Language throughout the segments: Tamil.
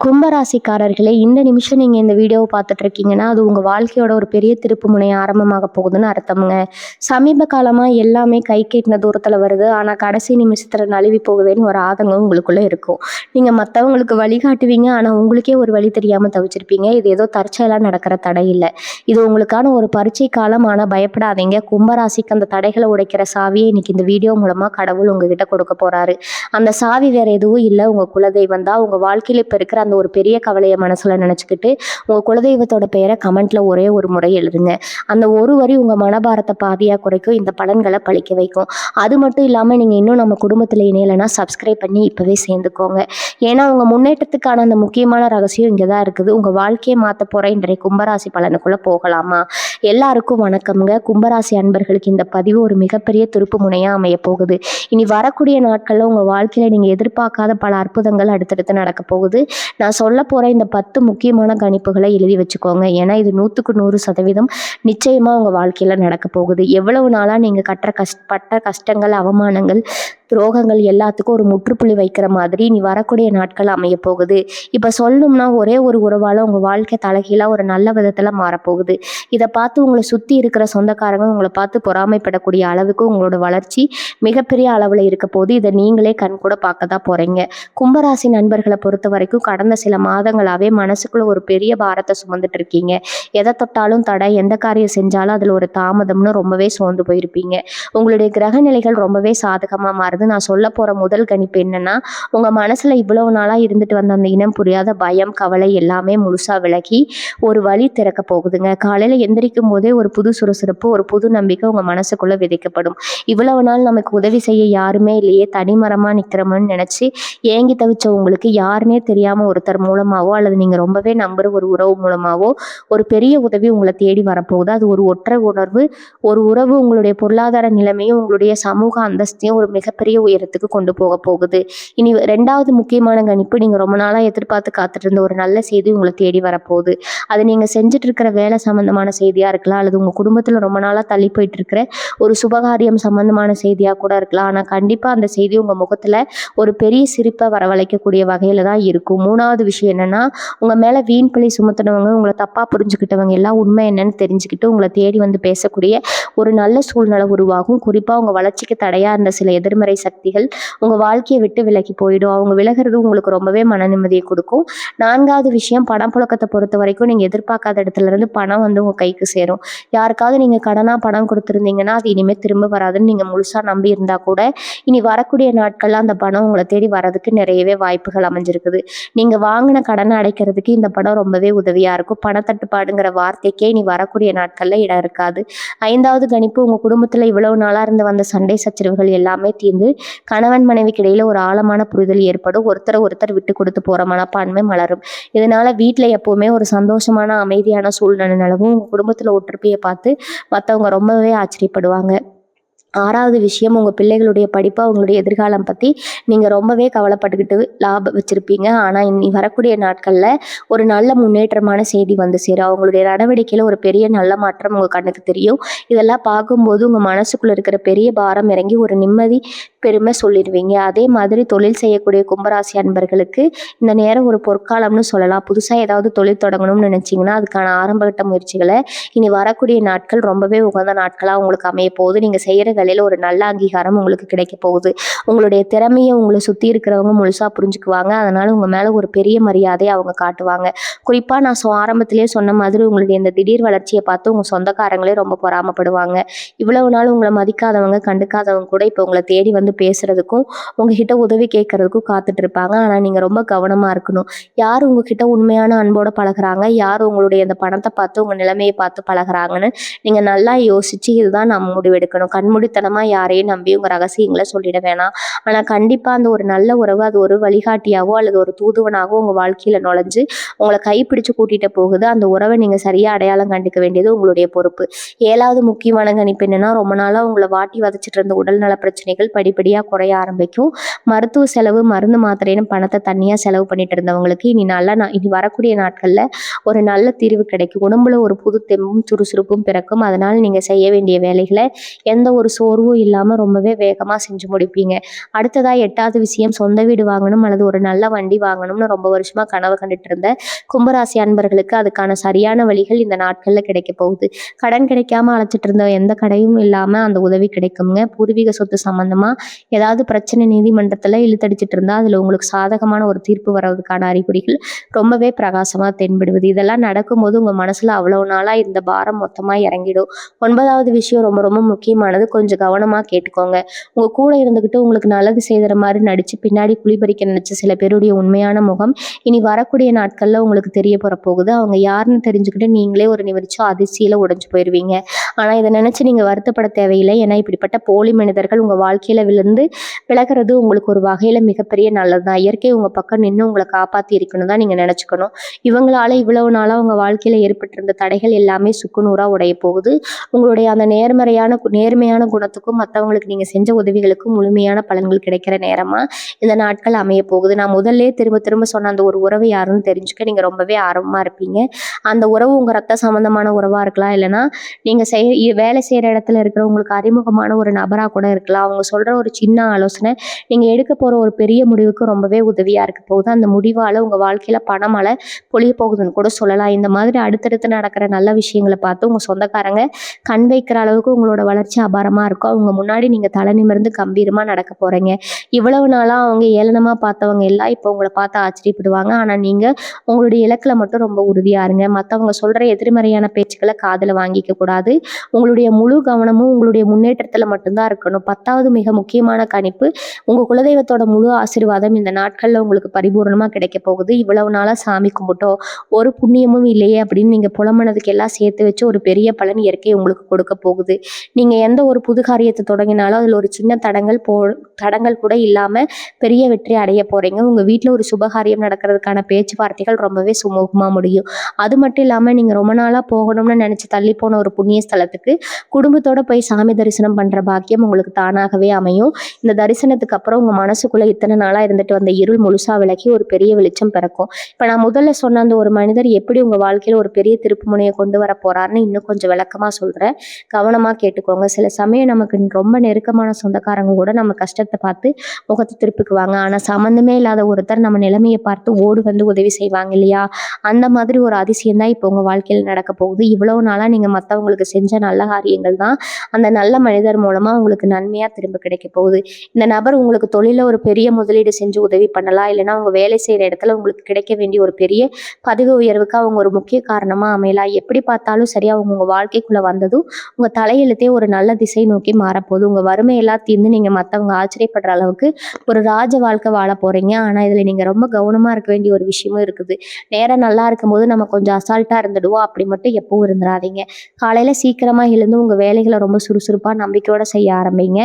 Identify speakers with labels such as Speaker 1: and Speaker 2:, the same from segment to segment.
Speaker 1: கும்பராசிக்காரர்களே, இந்த நிமிஷம் நீங்க இந்த வீடியோவை பார்த்துட்டு இருக்கீங்கன்னா, அது உங்க வாழ்க்கையோட ஒரு பெரிய திருப்பு முனை ஆரம்பமாக போகுதுன்னு அர்த்தம்ங்க. சமீப காலமா எல்லாமே கை கெட்டின தூரத்துல வருது. ஆனா கடைசி நிமிஷத்துல நழுவி போகுதேன்னு ஒரு ஆதங்கம் உங்களுக்குள்ள இருக்கும். நீங்க மத்தவங்களுக்கு வழிகாட்டுவீங்க. ஆனா உங்களுக்கே ஒரு வழி தெரியாம தவிச்சிருப்பீங்க. இது ஏதோ தற்செயலா நடக்கிற தடை இல்ல. இது உங்களுக்கான ஒரு பரீட்சை காலம். ஆனா பயப்படாதீங்க. கும்பராசிக்கு அந்த தடைகளை உடைக்கிற சாவியை இன்னைக்கு இந்த வீடியோ மூலமா கடவுள் உங்ககிட்ட கொடுக்க போறாரு. அந்த சாவி வேற எதுவும் இல்ல. உங்க குலதெய்வம் தான். உங்க வாழ்க்கையில இப்ப இருக்கிற அந்த ஒரு பெரிய கவலையை மனசுல நினைச்சுக்கிட்டு உங்க குலதெய்வத்தோட பெயரை கமெண்ட்ல ஒரே ஒரு முறை எழுதுங்க. அந்த ஒரு வரி உங்க மனபாரத்தை பாதியா குறைக்கும். இந்த பலன்களை பழிக்க வைக்கும். அது மட்டும் இல்லாம நீங்க இன்னும் நம்ம குடும்பத்துல இணையலைன்னா சப்ஸ்கிரைப் பண்ணி இப்பவே சேர்ந்துக்கோங்க. ஏன்னா உங்க முன்னேற்றத்துக்கான அந்த முக்கியமான ரகசியம் இங்கதான் இருக்குது. உங்க வாழ்க்கையை மாத்த போற இன்றைய கும்பராசி பலனுக்குள்ள போகலாமா? எல்லாருக்கும் வணக்கம்ங்க. கும்பராசி அன்பர்களுக்கு இந்த பதிவு ஒரு மிகப்பெரிய திருப்பு முனையா அமைய போகுது. இனி வரக்கூடிய நாட்கள்ல உங்க வாழ்க்கையில நீங்க எதிர்பார்க்காத பல அற்புதங்கள் அடுத்தடுத்து நடக்க போகுது. நான் சொல்ல போற இந்த 10 முக்கியமான கணிப்புகளை எழுதி வச்சுக்கோங்க. ஏன்னா இது 100க்கு 100% நிச்சயமா உங்க வாழ்க்கையில நடக்க போகுது. எவ்வளவு நாளா நீங்க பட்ட கஷ்டங்கள், அவமானங்கள், துரோகங்கள் எல்லாத்துக்கும் ஒரு முற்றுப்புள்ளி வைக்கிற மாதிரி நீ வரக்கூடிய நாட்கள் அமைய போகுது. இப்ப சொல்லணும்னா ஒரே ஒரு உறவால உங்க வாழ்க்கை தலைகீழா ஒரு நல்ல விதத்துல மாறப்போகுது. இதை பார்த்து உங்களை சுத்தி இருக்கிற சொந்தக்காரங்க உங்களை பார்த்து பொறாமைப்படக்கூடிய அளவுக்கு உங்களோட வளர்ச்சி மிகப்பெரிய அளவுல இருக்க போது. இதை நீங்களே கண் கூட பார்க்க தான் போறீங்க. கும்பராசி நண்பர்களை பொறுத்த வரைக்கும் கடந்த சில மாதங்களாவே மனசுக்குள்ள ஒரு பெரிய பாரத்தை சுமந்துட்டு இருக்கீங்க. எதை தொட்டாலும் தடை, எந்த காரியம் செஞ்சாலும் அதுல ஒரு தாமதம்னு ரொம்பவே சோர்ந்து போயிருப்பீங்க. உங்களுடைய கிரக நிலைகள் ரொம்பவே சாதகமா மாறுது. நான் சொல்ல போற முதல் கணிப்பு என்னன்னா, உங்க மனசுல இவ்வளவு நாளா இருந்துட்டு வந்த அந்த இனம் புரியாத பயம், கவலை எல்லாமே முழுசா விலகி ஒரு வழி திறக்க போகுதுங்க. காலையில எந்திரிக்கும் போதே ஒரு புது சுறுசுறுப்பு, ஒரு புது நம்பிக்கை உங்க மனசுக்குள்ள விதைக்கப்படும். இவ்வளவு நாள் நமக்கு உதவி செய்ய யாருமே இல்லையே, தனிமரமா நிக்கிறோம்னு நினைச்சு ஏங்கி தவிச்ச உங்களுக்கு யாருன்னே தெரியாம ஒருத்தர் மூலமாவோ அல்லது நீங்க ரொம்பவே நம்புற ஒரு உறவு மூலமாவோ ஒரு பெரிய உதவி உங்களை தேடி வரப்போகுது. அது ஒரு ஒற்றை உணர்வு, ஒரு உறவு உங்களுடைய பொருளாதார நிலைமையும் உங்களுடைய சமூக அந்தஸ்தையும் ஒரு மிகப்பெரிய உயரத்துக்கு கொண்டு போக போகுது. இனி 2வது முக்கியமான கணிப்பு, நீங்க ரொம்ப நாளா எதிர்பார்த்து காத்துட்டு இருந்த ஒரு நல்ல செய்தி உங்களை தேடி வரப்போகுது. அது நீங்க செஞ்சுட்டு இருக்கிற வேலை சம்பந்தமான செய்தியா இருக்கலாம், அல்லது உங்க குடும்பத்துல ரொம்ப நாளா தள்ளி போயிட்டு இருக்கிற ஒரு சுபகாரியம் சம்பந்தமான செய்தியா கூட இருக்கலாம். ஆனா கண்டிப்பா அந்த செய்தி உங்க முகத்துல ஒரு பெரிய சிரிப்பை வரவழைக்கக்கூடிய வகையில தான் இருக்கும். 3வது விஷயம் என்னன்னா, உங்க மேல வீண் பழி சுமத்தினவங்க, உங்களை தப்பா புரிஞ்சுக்கிட்டவங்க எல்லாம் உண்மை என்னன்னு தெரிஞ்சுக்கிட்டு உங்களை தேடி வந்து பேசக்கூடிய ஒரு நல்ல சூழ்நிலை உருவாகும். குறிப்பா உங்க வளர்ச்சிக்கு தடையா இருந்த சில எதிர்மறை சக்திகள் உங்க வாழ்க்கையை விட்டு விலகி போயிடும். அவங்க விலகிறது உங்களுக்கு ரொம்பவே மன நிம்மதியை கொடுக்கும். 4வது விஷயம், பணம் புழக்கத்தை பொறுத்த வரைக்கும் நீங்க எதிர்பார்க்காத இடத்துல இருந்து பணம் வந்து உங்க கைக்கு சேரும். யாருக்காவது நீங்க கடனா பணம் கொடுத்துருந்தீங்கன்னா அது இனிமே திரும்ப வராதுன்னு நீங்க முழுசா நம்பி இருந்தா கூட இனி வரக்கூடிய நாட்கள்ல அந்த பணம் உங்களை தேடி வர்றதுக்கு நிறையவே வாய்ப்புகள் அமைஞ்சிருக்குது. நீங்க வாங்கின கடனை அடைக்கிறதுக்கு இந்த பணம் ரொம்பவே உதவியா இருக்கும். பணத்தட்டுப்பாடுங்கிற வார்த்தைக்கே இனி வரக்கூடிய நாட்கள்ல இடம் இருக்காது. 5வது கணிப்பு, உங்க குடும்பத்துல இவ்வளவு நாளா இருந்து வந்த சண்டை சச்சரவுகள் எல்லாமே தீர்ந்து கணவன் மனைவிக்கு இடையில ஒரு ஆழமான புரிதல் ஏற்படும். ஒருத்தர் விட்டு கொடுத்து போற மனப்பான்மை மலரும். இதனால வீட்டுல எப்பவுமே ஒரு சந்தோஷமான அமைதியான சூழ்நிலை நிலவும். உங்க குடும்பத்துல ஒற்றுமையை பார்த்து மத்தவங்க ரொம்பவே ஆச்சரியப்படுவாங்க. 6வது விஷயம், உங்க பிள்ளைகளுடைய படிப்பு, அவங்களுடைய எதிர்காலம் பத்தி நீங்க ரொம்பவே கவலைப்பட்டுக்கிட்டு லாபம் வச்சிருப்பீங்க. ஆனா இனி வரக்கூடிய நாட்கள்ல ஒரு நல்ல முன்னேற்றமான செய்தி வந்து சேரும். அவங்களுடைய நடவடிக்கையில ஒரு பெரிய நல்ல மாற்றம் உங்க கண்ணுக்கு தெரியும். இதெல்லாம் பார்க்கும்போது உங்க மனசுக்குள்ள இருக்கிற பெரிய பாரம் இறங்கி ஒரு நிம்மதி, பெருமை சொல்லிடுவீங்க. அதே மாதிரி தொழில் செய்யக்கூடிய கும்பராசி அன்பர்களுக்கு இந்த நேரம் ஒரு பொற்காலம்னு சொல்லலாம். புதுசா ஏதாவது தொழில் தொடங்கணும்னு நினைச்சீங்கன்னா அதுக்கான ஆரம்பகட்ட முயற்சிகளை இனி வரக்கூடிய நாட்கள் ரொம்பவே உகந்த நாட்களா உங்களுக்கு அமைய போகுது. நீங்க செய்யற வேலையில ஒரு நல்ல அங்கீகாரம் உங்களுக்கு கிடைக்க போகுது. உங்களுடைய திறமையை உங்களை சுத்தி இருக்கிறவங்க முழுசா புரிஞ்சுக்குவாங்க. அதனால உங்க மேல ஒரு பெரிய மரியாதையை அவங்க காட்டுவாங்க. குறிப்பா நான் ஆரம்பத்திலேயே சொன்ன மாதிரி உங்களுடைய இந்த திடீர் வளர்ச்சியை பார்த்து உங்க சொந்தக்காரங்களே ரொம்ப பொறாமப்படுவாங்க. இவ்வளவு நாள் உங்களை மதிக்காதவங்க, கண்டுக்காதவங்க கூட இப்போ உங்களை தேடி வந்து பேசுறதுக்கும் உங்ககிட்ட உதவி கேட்கறதுக்கும் காத்துட்டு இருப்பாங்க. ஆனா நீங்க ரொம்ப கவனமா இருக்கணும். யார் உங்ககிட்ட உண்மையான அன்போட பழகுறாங்க, யார் உங்களுடைய அந்த பணத்தை பார்த்து உங்க நிலைமையை பார்த்து பழகுறாங்கன்னு நீங்க நல்லா யோசிச்சு இதுதான் நம்ம முடிவெடுக்கணும். கண்மூடித்தனமா யாரையும் நம்பி உங்க ரகசியங்களை சொல்லிட வேணாம். ஆனா கண்டிப்பா அந்த ஒரு நல்ல உறவு அது ஒரு வழிகாட்டியாவோ அல்லது ஒரு தூதுவனாகவோ உங்க வாழ்க்கையில நுழைஞ்சு உங்களை கைப்பிடிச்சு கூட்டிட்டு போகுது. அந்த உறவை நீங்க சரியா அடையாளம் கண்டுக்க வேண்டியது உங்களுடைய பொறுப்பு. 7வது முக்கியமான கணிப்பு என்னன்னா, ரொம்ப நாளா உங்களை வாட்டி வதச்சிட்டு இருந்த உடல்நல பிரச்சனைகள் படிப்படியா குறைய ஆரம்பிக்கும். மருத்துவ செலவு, மருந்து மாத்திரைன்னு பணத்தை தனியா செலவு பண்ணிட்டு இருந்தவங்களுக்கு இனி வரக்கூடிய நாட்கள்ல ஒரு நல்ல தீர்வு கிடைக்கும். உடம்புல ஒரு புது தெம்பும் சுறுசுறுப்பும் பிறக்கும். அதனால நீங்க செய்ய வேண்டிய வேலைகளை எந்த ஒரு சோர்வும் இல்லாமல் ரொம்பவே வேகமாக செஞ்சு முடிப்பீங்க. அடுத்ததாக 8வது விஷயம், சொந்த வீடு வாங்கணும் அல்லது ஒரு நல்ல வண்டி வாங்கணும்னு ரொம்ப வருஷமாக கனவு கண்டுட்டு இருந்த கும்பராசி அன்பர்களுக்கு அதுக்கான சரியான வழிகள் இந்த நாட்களில் கிடைக்க போகுது. கடன் கிடைக்காம அழைச்சிட்டு இருந்த எந்த கடையும் இல்லாமல் அந்த உதவி கிடைக்குங்க. பூர்வீக சொத்து சம்பந்தமாக ஏதாவது பிரச்சனை நீதிமன்றத்தில் இழுத்தடிச்சிட்டு இருந்தால் அதில் உங்களுக்கு சாதகமான ஒரு தீர்ப்பு வர்றதுக்கான அறிகுறிகள் ரொம்பவே பிரகாசமாக தென்படுவது. இதெல்லாம் நடக்கும்போது உங்கள் மனசில் அவ்வளவு நாளாக இந்த பாரம் மொத்தமாக இறங்கிடும். 9வது விஷயம் ரொம்ப ரொம்ப முக்கியமானது, கொஞ்சம் கவனமாக கேட்டுக்கோங்க. உங்கள் கூட இருந்துக்கிட்டு உங்களுக்கு நல்லது செய்கிற மாதிரி நடித்து பின்னாடி குழிபறிக்க நினச்ச சில பேருடைய உண்மையான முகம் இனி வரக்கூடிய நாட்களில் உங்களுக்கு தெரிய போகுது. அவங்க யாருன்னு தெரிஞ்சுக்கிட்டு நீங்களே ஒரு நிமிர்ச்சி அதிர்ச்சியில் உடைஞ்சு போயிடுவீங்க. ஆனால் இதை நினச்சி நீங்கள் வருத்தப்பட தேவையில்லை. ஏன்னா இப்படிப்பட்ட போலி மனிதர்கள் உங்கள் வாழ்க்கையில் விலகிறது உங்களுக்கு ஒரு வகையில் மிகப்பெரிய நல்லது தான். இயற்கை உங்கள் பக்கம் நின்று உங்களை காப்பாற்றி இருக்கணும் தான் நீங்கள் நினச்சிக்கணும். இவங்களால இவ்வளவு நாளாக உங்கள் வாழ்க்கையில் ஏற்பட்டிருந்த தடைகள் எல்லாமே சுக்குநூறாக உடைய போகுது. உங்களுடைய அந்த நேர்மையான குணத்துக்கும் மற்றவங்களுக்கு நீங்கள் செஞ்ச உதவிகளுக்கும் முழுமையான பலன்கள் கிடைக்கிற நேரமாக இந்த நாட்கள் அமைய போகுது. நான் முதல்ல திரும்ப திரும்ப சொன்ன அந்த ஒரு உறவு யாருன்னு தெரிஞ்சுக்க நீங்கள் ரொம்பவே ஆர்வமாக இருப்பீங்க. அந்த உறவு உங்கள் ரத்த சம்பந்தமான உறவாக இருக்கலாம், இல்லைனா நீங்கள் வேலை செய்கிற இடத்துல இருக்கிற உங்களுக்கு அறிமுகமான ஒரு நபராக கூட இருக்கலாம். அவங்க சொல்கிற ஒரு சின்ன ஆலோசனை நீங்கள் எடுக்க போகிற ஒரு பெரிய முடிவுக்கு ரொம்பவே உதவியாக இருக்க போகுது. அந்த முடிவால் உங்கள் வாழ்க்கையில் பணமழை பொழிய போகுதுன்னு கூட சொல்லலாம். இந்த மாதிரி அடுத்தடுத்து நடக்கிற நல்ல விஷயங்களை பார்த்து உங்கள் சொந்தக்காரங்க கண் வைக்கிற அளவுக்கு உங்களோட வளர்ச்சி அபாரமாக இருக்கும். அவங்க முன்னாடி நீங்கள் தலை நிமிர்ந்து கம்பீரமாக நடக்க போகிறீங்க. இவ்வளவு நாளாக அவங்க ஏளனமாக பார்த்தவங்க எல்லாம் இப்போ உங்களை பார்த்து ஆச்சரியப்படுவாங்க. ஆனால் நீங்கள் உங்களுடைய இலக்கில் மட்டும் ரொம்ப உறுதியாக இருங்க. மற்றவங்க சொல்கிற எதிர்மறையான பேச்சுக்களை காதில் வாங்கிக்க கூடாது. உங்களுடைய முழு கவனமும் உங்களுடைய முன்னேற்றத்தில் மட்டும்தான் இருக்கணும். 10வது மிக முக்கியமான கணிப்பு, உங்கள் குலதெய்வத்தோட முழு ஆசீர்வாதம் இந்த நாட்களில் உங்களுக்கு பரிபூர்ணமாக கிடைக்க போகுது. இவ்வளவு நாளாக சாமி கும்பிட்டோ ஒரு புண்ணியமும் இல்லையே அப்படின்னு நீங்கள் புலம்புனதுக்கு எல்லாம் சேர்த்து வச்சு ஒரு பெரிய பலன் இயற்கை உங்களுக்கு கொடுக்க போகுது. நீங்கள் எந்த ஒரு புது காரியத்தை தொடங்கினாலும் அதில் ஒரு சின்ன தடங்கள் கூட இல்லாமல் பெரிய வெற்றி அடைய போகிறீங்க. உங்கள் வீட்டில் ஒரு சுபகாரியம் நடக்கிறதுக்கான பேச்சுவார்த்தைகள் ரொம்பவே சுமூகமாக முடியும். அது மட்டும் இல்லாமல் நீங்கள் ரொம்ப நாளாக போகணும்னு நினச்சி தள்ளி போன ஒரு புண்ணிய ஸ்தலத்துக்கு குடும்பத்தோடு போய் சாமி தரிசனம் பண்ணுற பாக்கியம் உங்களுக்கு தானாகவே அமையும். இந்த தரிசனத்துக்கு அப்புறம் உங்கள் மனசுக்குள்ளே இத்தனை நாளாக இருந்துட்டு வந்த இருள் முழுசாக விலகி ஒரு பெரிய வெளிச்சம் பிறக்கும். இப்போ நான் முதல்ல சொன்ன அந்த ஒரு மனிதர் எப்படி உங்கள் வாழ்க்கையில் ஒரு பெரிய திருப்பு முனையை கொண்டு வர போகிறாருன்னு இன்னும் கொஞ்சம் விளக்கமாக சொல்கிறேன், கவனமாக கேட்டுக்கோங்க. சில சமயம் நமக்கு ரொம்ப நெருக்கமான சொந்தக்காரங்க கூட நம்ம கஷ்டத்தை பார்த்து முகத்தை திருப்பிக்குவாங்க. ஆனால் சம்மந்தமே இல்லாத ஒருத்தர் நம்ம நிலைமையை பார்த்து ஓடு வந்து உதவி செய்வாங்க இல்லையா? அந்த மாதிரி ஒரு அதிசயம் தான் இப்போ உங்கள் வாழ்க்கையில் நடக்க போகுது. இவ்வளவு நாளாக நீங்கள் மற்றவங்களுக்கு செஞ்ச நல்ல காரியங்கள் தான் அந்த நல்ல மனிதர் மூலமாக உங்களுக்கு நன்மையாக திரும்ப கிடைக்க போகுது. இந்த நபர் உங்களுக்கு தொழிலில் ஒரு பெரிய முதலீடு செஞ்சு உதவி பண்ணலாம், இல்லைனா உங்கள் வேலை செய்கிற இடத்துல உங்களுக்கு கிடைக்க வேண்டிய ஒரு பெரிய பதவி உயர்வுக்கு அவங்க ஒரு முக்கிய காரணமாக அமையலாம். எப்படி பார்த்தாலும் சரி, அவங்க உங்கள் வாழ்க்கைக்குள்ளே வந்ததும் உங்கள் தலையெழுத்தே ஒரு நல்ல திசை நோக்கி மாறப்போகுது. உங்கள் வறுமையெல்லாம் தீர்ந்து நீங்கள் மற்றவங்க ஆச்சரியப்படுற அளவுக்கு ஒரு ராஜ வாழ்க்கை வாழ போகிறீங்க. ஆனால் இதில் நீங்கள் ரொம்ப கவனமாக இருக்க வேண்டிய ஒரு விஷயமும் இருக்குது. நேரம் நல்லா இருக்கும்போது நம்ம கொஞ்சம் அசால்ட்டாக இருந்துடுவோம், அப்படி மட்டும் எப்பவும் இருந்துடாதீங்க. காலையில் சீக்கிரமாக எழுந்து உங்கள் வேலைகளை ரொம்ப சுறுசுறுப்பாக நம்பிக்கையோடு செய்ய ஆரம்பிங்க.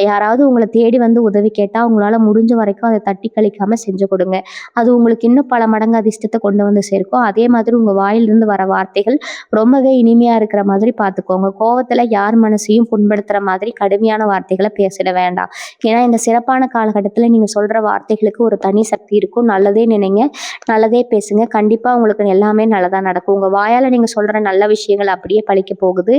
Speaker 1: யாராவது உங்களை தேடி வந்து உதவி கேட்டால் உங்களால் முடிஞ்ச வரைக்கும் அதை தட்டி கழிக்காமல் செஞ்சு கொடுங்க. அது உங்களுக்கு இன்னும் பல மடங்கு அதிர்ஷ்டத்தை கொண்டு வந்து சேர்க்கும். அதே மாதிரி உங்கள் வாயிலிருந்து வர வார்த்தைகள் ரொம்பவே இனிமையாக இருக்கிற மாதிரி பார்த்துக்கோங்க. கோவத்தில் யார் மனசையும் புண்படுத்துகிற மாதிரி கடுமையான வார்த்தைகளை பேசிட வேண்டாம். ஏன்னா இந்த சிறப்பான காலகட்டத்தில் நீங்கள் சொல்கிற வார்த்தைகளுக்கு ஒரு தனி சக்தி இருக்கும். நல்லதே நினைங்க, நல்லதே பேசுங்க. கண்டிப்பாக உங்களுக்கு எல்லாமே நல்லதாக நடக்கும். உங்கள் வாயால் நீங்கள் சொல்கிற நல்ல விஷயங்கள் அப்படியே பழிக்க போகுது.